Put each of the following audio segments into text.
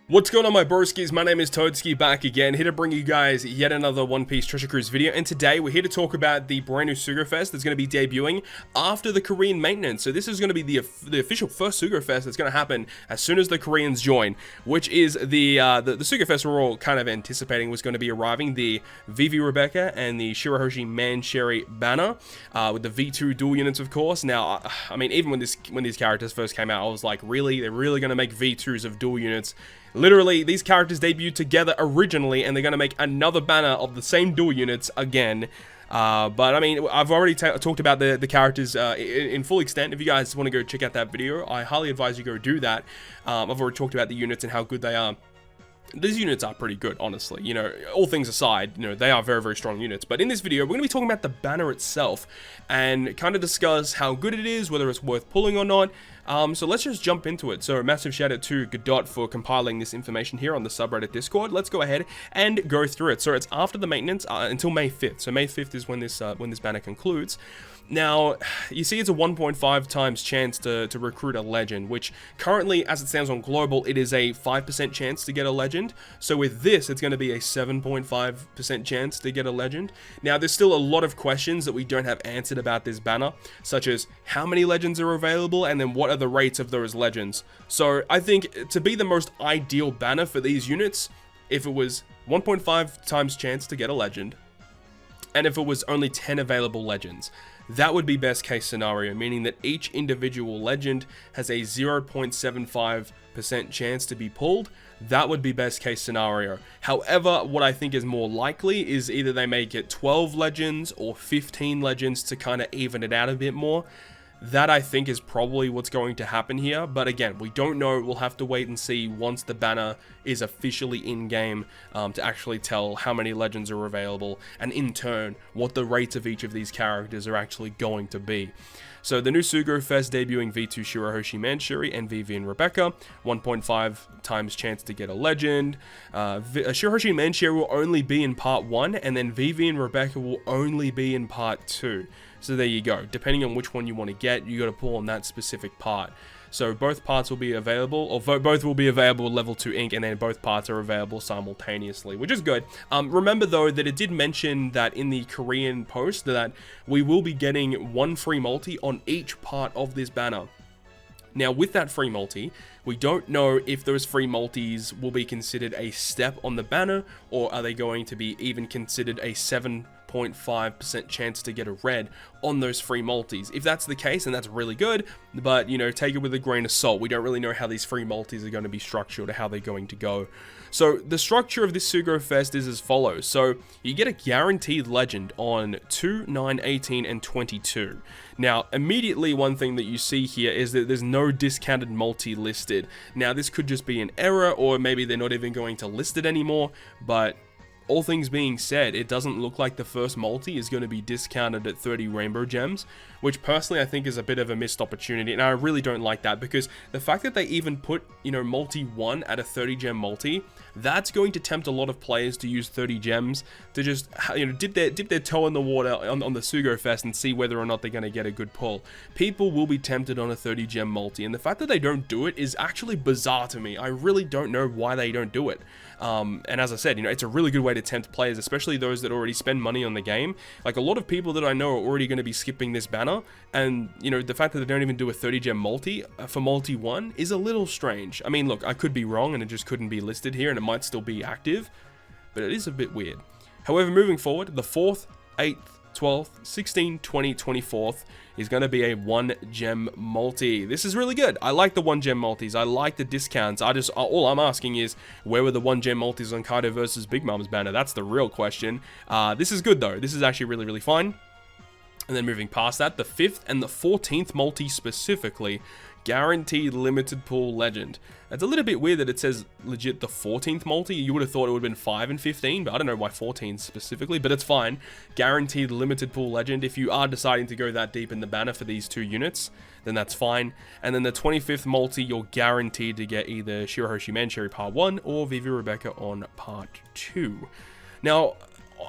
What's going on, my broskiis? My name is Toadskii, back again, here to bring you guys yet another One Piece Treasure Cruise video, and today we're here to talk about the brand new Sugo Fest that's going to be debuting after the Korean maintenance. So this is going to be the official first Sugo Fest that's going to happen as soon as the Koreans join, which is the Sugo Fest we're all kind of anticipating was going to be arriving, the Vivi Rebecca and the Shirahoshi Man-Sherry banner, with the V2 dual units, of course. Now, I mean, even when these characters first came out, I was like, really? They're really going to make V2s of dual units? Literally, these characters debuted together originally, and they're going to make another banner of the same dual units again. But I mean, I've already talked about the characters in full extent. If you guys want to go check out that video, I highly advise you go do that. I've already talked about the units and how good they are. These units are pretty good, honestly. You know, all things aside, you know, they are very, very strong units. But in this video, we're going to be talking about the banner itself and kind of discuss how good it is, whether it's worth pulling or not. So let's just jump into it. So a massive shout out to Godot for compiling this information here on the subreddit Discord. Let's go ahead and go through it. So it's after the maintenance until May 5th. So May 5th is when this banner concludes. Now, you see it's a 1.5 times chance to recruit a legend, which currently, as it stands on global, it is a 5% chance to get a legend. So with this, it's going to be a 7.5% chance to get a legend. Now, there's still a lot of questions that we don't have answered about this banner, such as how many legends are available, and then what are the rates of those legends. So I think to be the most ideal banner for these units, if it was 1.5 times chance to get a legend, and if it was only 10 available legends, that would be best case scenario, meaning that each individual legend has a 0.75% chance to be pulled. That would be best case scenario. However, what I think is more likely is either they may get 12 legends or 15 legends to kind of even it out a bit more. That, I think, is probably what's going to happen here. But again, we don't know. We'll have to wait and see once the banner is officially in-game to actually tell how many legends are available, and in turn, what the rates of each of these characters are actually going to be. So the new Sugo Fest debuting V2 Shirahoshi Man-Sherry and Vivi and Rebecca, 1.5 times chance to get a legend. Shirahoshi Man-Sherry will only be in part 1, and then Vivi and Rebecca will only be in part 2. So there you go. Depending on which one you want to get, you got to pull on that specific part. So both parts will be available, or both will be available level 2 ink, and then both parts are available simultaneously, which is good. Remember though that it did mention that in the Korean post that we will be getting one free multi on each part of this banner. Now, with that free multi, we don't know if those free multis will be considered a step on the banner, or are they going to be even considered a 7.5% chance to get a red on those free multis. If that's the case, then that's really good, but, you know, take it with a grain of salt. We don't really know how these free multis are going to be structured or how they're going to go. So the structure of this Sugo Fest is as follows. So you get a guaranteed legend on 2, 9, 18, and 22. Now, immediately one thing that you see here is that there's no discounted multi listed. Now, this could just be an error, or maybe they're not even going to list it anymore, but all things being said, it doesn't look like the first multi is going to be discounted at 30 rainbow gems, which personally I think is a bit of a missed opportunity, and I really don't like that, because the fact that they even put, you know, multi 1 at a 30 gem multi, that's going to tempt a lot of players to use 30 gems to just, you know, dip their toe in the water on the Sugo Fest and see whether or not they're going to get a good pull. People will be tempted on a 30 gem multi, and the fact that they don't do it is actually bizarre to me. I really don't know why they don't do it. And as I said, you know, it's a really good way to tempt players, especially those that already spend money on the game. Like, a lot of people that I know are already going to be skipping this banner, and, you know, the fact that they don't even do a 30 gem multi for multi 1 is a little strange. I mean, look, I could be wrong and it just couldn't be listed here and it might still be active, but it is a bit weird. However, moving forward, the 4th, 8th, 12th, 16th, 20th, 24th is going to be a 1 gem multi. This is really good. I like the 1 gem multis. I like the discounts. All I'm asking is, where were the 1 gem multis on Kaido versus Big Mom's banner? That's the real question. This is good though. This is actually really, really fine. And then moving past that, the 5th and the 14th multi specifically, guaranteed limited pool legend. It's a little bit weird that it says legit the 14th multi. You would have thought it would have been 5 and 15, but I don't know why 14 specifically, but it's fine. Guaranteed limited pool legend. If you are deciding to go that deep in the banner for these two units, then that's fine. And then the 25th multi, you're guaranteed to get either Shirahoshi Man-Sherry Part 1 or Vivi Rebecca on Part 2. Now,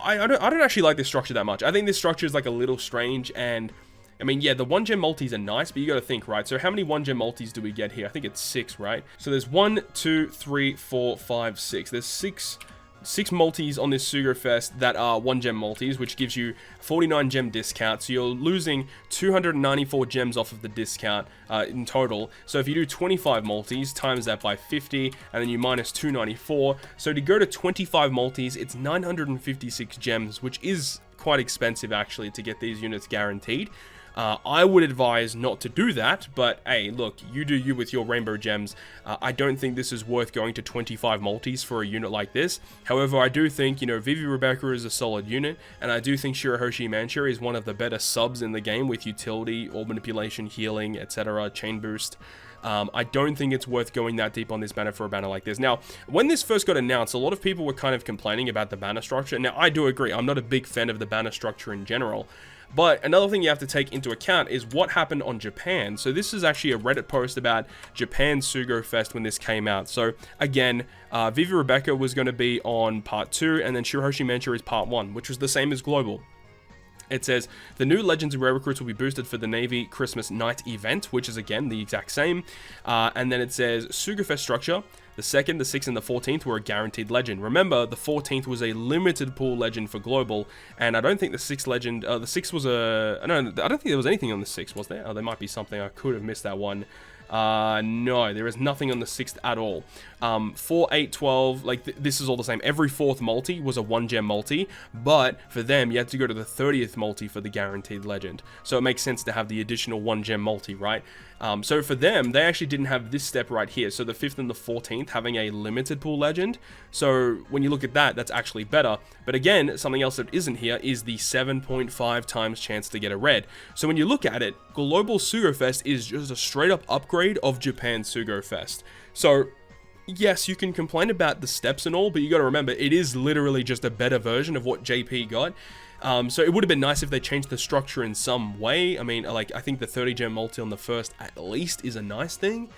I don't actually like this structure that much. I think this structure is like a little strange, and I mean, yeah, the 1-gem multis are nice, but you got to think, right? So how many 1-gem multis do we get here? I think it's 6, right? So there's 1, 2, 3, 4, 5, 6. There's six multis on this Sugo Fest that are 1-gem multis, which gives you 49 gem discount. So you're losing 294 gems off of the discount in total. So if you do 25 multis, times that by 50, and then you minus 294. So to go to 25 multis, it's 956 gems, which is quite expensive actually to get these units guaranteed. I would advise not to do that, but hey, look, you do you with your rainbow gems. I don't think this is worth going to 25 multis for a unit like this. However, I do think, you know, Vivi Rebecca is a solid unit, and I do think Shirahoshi Manchu is one of the better subs in the game with utility, orb manipulation, healing, etc., chain boost. I don't think it's worth going that deep on this banner for a banner like this. Now, when this first got announced, a lot of people were kind of complaining about the banner structure. Now, I do agree. I'm not a big fan of the banner structure in general. But another thing you have to take into account is what happened on Japan. So this is actually a Reddit post about Japan Sugo Fest when this came out. So again, Vivi Rebecca was going to be on part 2, and then Shirahoshi Manchu is part 1, which was the same as Global. It says, the new Legends and Rare Recruits will be boosted for the Navy Christmas Night event, which is again the exact same. And then it says, Sugafest structure, the 2nd, the 6th, and the 14th were a guaranteed legend. Remember, the 14th was a limited pool legend for Global, and I don't think the 6th legend, the 6th was a, I don't think there was anything on the 6th, was there? Oh, there might be something, I could have missed that one. No, there is nothing on the 6th at all. 4, 8, 12, like this is all the same. Every 4th multi was a 1-gem multi, but for them, you had to go to the 30th multi for the guaranteed legend. So it makes sense to have the additional 1-gem multi, right? So for them, they actually didn't have this step right here. So the 5th and the 14th having a limited pool legend. So when you look at that, that's actually better. But again, something else that isn't here is the 7.5 times chance to get a red. So when you look at it, Global Sugo Fest is just a straight up upgrade of Japan Sugo Fest. So yes, you can complain about the steps and all, but you got to remember, it is literally just a better version of what JP got. So it would have been nice if they changed the structure in some way. I mean, like, I think the 30-gem multi on the first at least is a nice thing,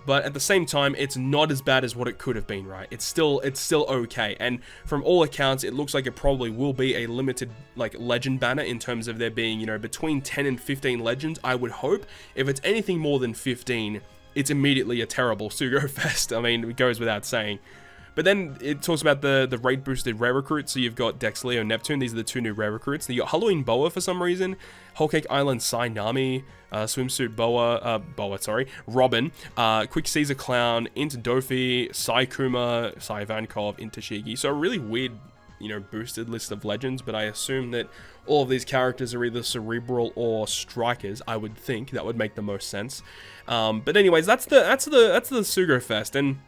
but at the same time, it's not as bad as what it could have been, right? It's still okay, and from all accounts, it looks like it probably will be a limited, like, legend banner in terms of there being, you know, between 10 and 15 legends, I would hope. If it's anything more than 15, it's immediately a terrible Sugo Fest. I mean, it goes without saying. But then it talks about the rate boosted rare recruits. So you've got Dex Leo, Neptune. These are the 2 new rare recruits. You got Halloween Boa for some reason, Whole Cake Island Sai Nami, Swimsuit Boa, Robin, Quick Caesar Clown, into Dofi, Sai Kuma, Sai Vankov, into Shigi. So a really weird, you know, boosted list of legends, but I assume that all of these characters are either cerebral or strikers. I would think that would make the most sense. But anyways, that's the Sugo Fest, and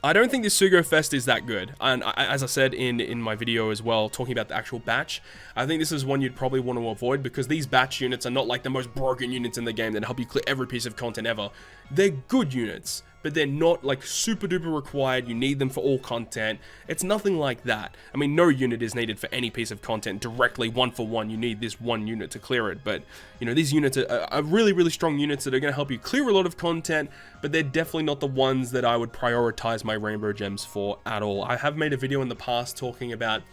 I don't think this Sugo Fest is that good, and as I said in my video as well, talking about the actual batch, I think this is one you'd probably want to avoid, because these batch units are not like the most broken units in the game that help you clear every piece of content ever. They're good units, but they're not like super duper required, you need them for all content. It's nothing like that. I mean, no unit is needed for any piece of content directly, one for one. You need this one unit to clear it, but you know, these units are really, really strong units that are going to help you clear a lot of content, but they're definitely not the ones that I would prioritize my rainbow gems for at all. I have made a video in the past talking about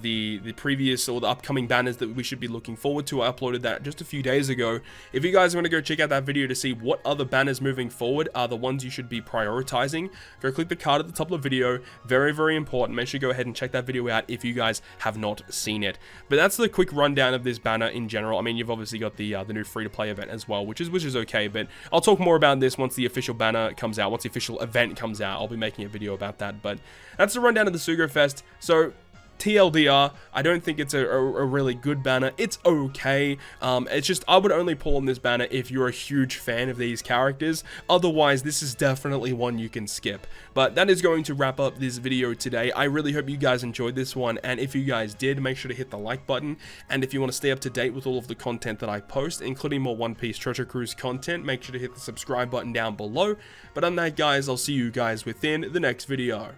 the previous or the upcoming banners that we should be looking forward to. I uploaded that just a few days ago. If you guys want to go check out that video to see what other banners moving forward are the ones you should be prioritizing, go click the card at the top of the video. Very, very important. Make sure you go ahead and check that video out if you guys have not seen it. But that's the quick rundown of this banner in general. I mean, you've obviously got the new free-to-play event as well, which is okay, but I'll talk more about this once the official banner comes out. Once the official event comes out, I'll be making a video about that. But that's the rundown of the Sugo Fest. So TLDR, I don't think it's a really good banner. It's okay. It's just, I would only pull on this banner if you're a huge fan of these characters. Otherwise, this is definitely one you can skip. But that is going to wrap up this video today. I really hope you guys enjoyed this one, and if you guys did, make sure to hit the like button. And if you want to stay up to date with all of the content that I post, including more One Piece Treasure Cruise content, make sure to hit the subscribe button down below. But on that, guys, I'll see you guys within the next video.